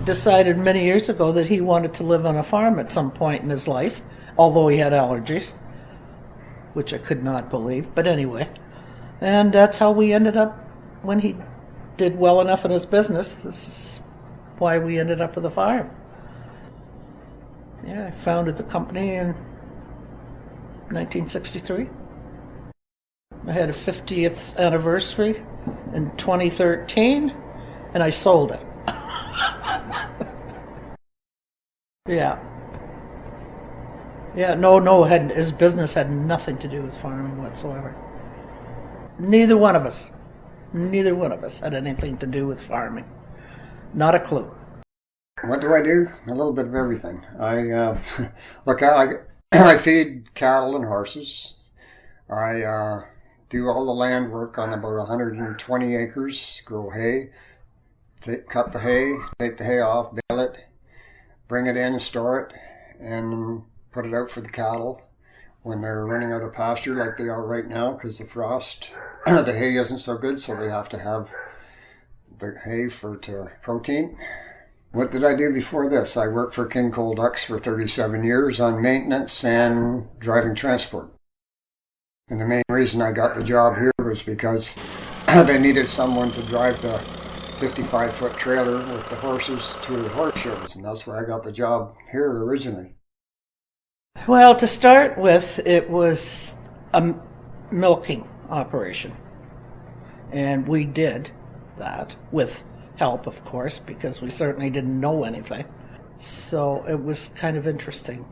decided many years ago that he wanted to live on a farm at some point in his life, although he had allergies, which I could not believe. But anyway, and that's how we ended up when he did well enough in his business. This is why we ended up with a farm. Yeah, I founded the company in 1963. I had a 50th anniversary in 2013, and I sold it. Yeah. Yeah, no, his business had nothing to do with farming whatsoever. Neither one of us had anything to do with farming. Not a clue. What do I do? A little bit of everything. I feed cattle and horses. I do all the land work on about 120 acres, grow hay, cut the hay, take the hay off, bale it, bring it in, store it, and put it out for the cattle when they're running out of pasture like they are right now because the frost. The hay isn't so good, so they have to have the hay for protein. What did I do before this? I worked for King Cole Ducks for 37 years on maintenance and driving transport. And the main reason I got the job here was because they needed someone to drive the 55-foot trailer with the horses to the horse shows, and that's where I got the job here originally. Well, to start with, it was a milking operation. And we did that with help, of course, because we certainly didn't know anything. So it was kind of interesting.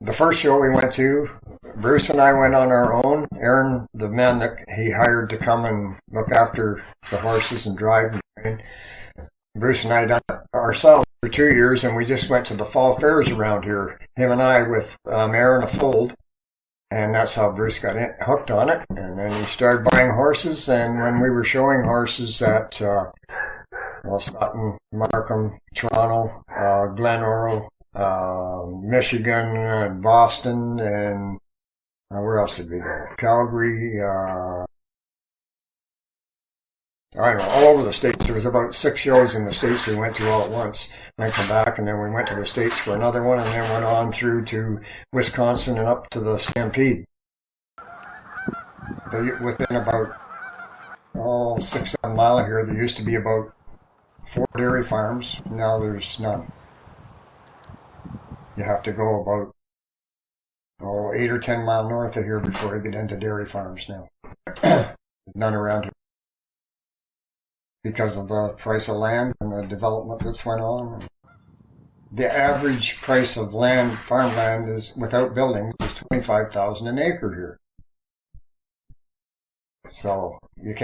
The first show we went to, Bruce and I went on our own. Aaron, the man that he hired to come and look after the horses and drive, Bruce and I done it ourselves for 2 years, and we just went to the fall fairs around here, him and I, with Aaron a fold. And that's how Bruce got hooked on it. And then he started buying horses. And when we were showing horses at Sutton, Markham, Toronto, Glen Oro, Michigan, and Boston, and where else did we go? Calgary. I don't know, all over the States. There was about 6 shows in the States we went to all at once. Then come back, and then we went to the States for another one, and then went on through to Wisconsin and up to the Stampede. Within about 6-7 miles here, there used to be about 4 dairy farms. Now there's none. You have to go about 8 or 10 miles north of here before you get into dairy farms now. None around here, because of the price of land and the development that's went on. The average price of land, farmland, is without buildings, is $25,000 an acre here. So you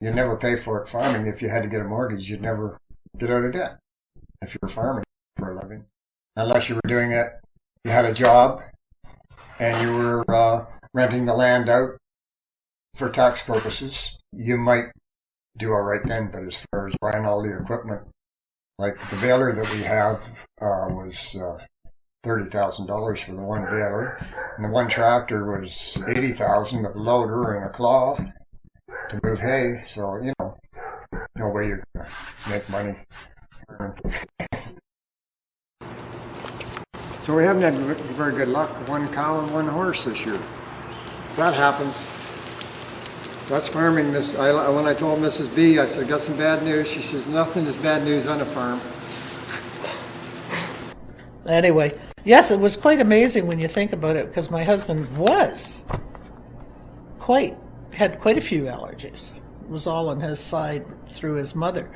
never pay for it farming. If you had to get a mortgage, you'd never get out of debt if you were farming for a living, unless you were doing it. You had a job and you were renting the land out for tax purposes. You might do all right then, but as far as buying all the equipment, like the baler that we have was $30,000 for the one baler, and the one tractor was $80,000 with a loader and a claw to move hay. So no way you're gonna make money. So we haven't had very good luck. 1 cow and 1 horse this year. That happens. That's farming. When I told Mrs. B, I said, got some bad news. She says, nothing is bad news on a farm. Anyway, yes, it was quite amazing when you think about it, because my husband had quite a few allergies. It was all on his side through his mother,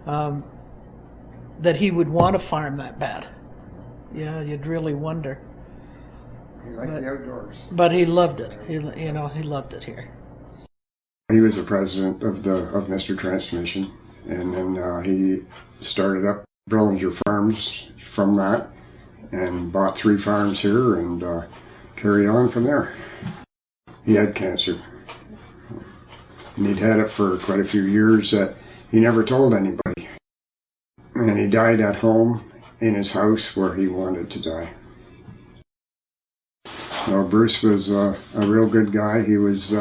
that he would want to farm that bad. Yeah, you'd really wonder. He liked the outdoors. But he loved it. He loved it here. He was the president of Mr. Transmission, and then he started up Brillinger Farms from that, and bought 3 farms here, and carried on from there. He had cancer, and he'd had it for quite a few years that he never told anybody, and he died at home in his house where he wanted to die. Well, Bruce was a real good guy. He was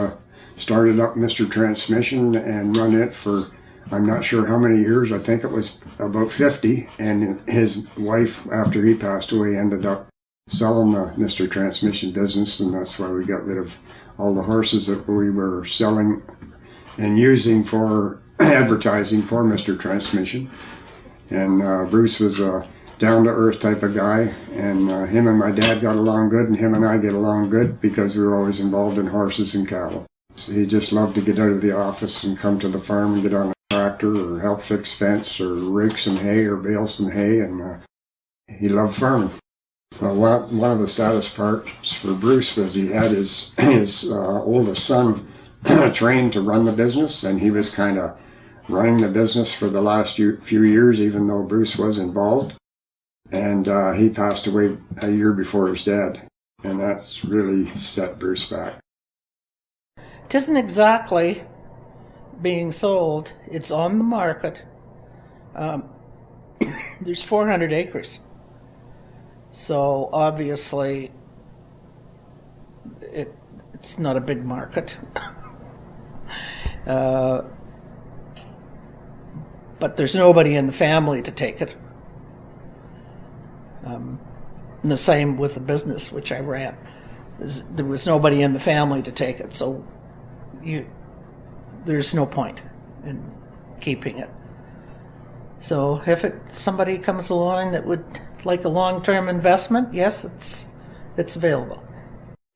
started up Mr. Transmission and run it for I'm not sure how many years. I think it was about 50. And his wife, after he passed away, ended up selling the Mr. Transmission business, and that's why we got rid of all the horses that we were selling and using for advertising for Mr. Transmission. And Bruce was a down-to-earth type of guy, and him and my dad got along good, and him and I get along good because we were always involved in horses and cattle. So he just loved to get out of the office and come to the farm and get on a tractor or help fix fence or rake some hay or bale some hay, and he loved farming. Well, one of the saddest parts for Bruce was he had his oldest son trained to run the business, and he was kind of running the business for the last few years, even though Bruce was involved. And he passed away a year before his dad, and that's really set Bruce back. It isn't exactly being sold. It's on the market. There's 400 acres. So obviously it's not a big market. But there's nobody in the family to take it. And the same with the business which I ran. There was nobody in the family to take it, so there's no point in keeping it. So if somebody comes along that would like a long-term investment, yes, it's available.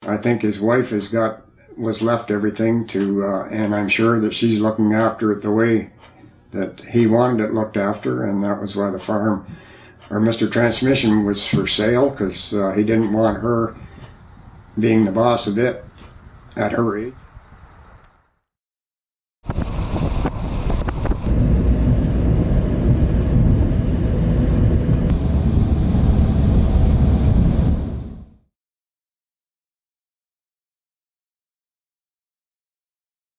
I think his wife was left everything to, and I'm sure that she's looking after it the way that he wanted it looked after, and that was why the farm, or Mr. Transmission, was for sale, because he didn't want her being the boss of it at her age.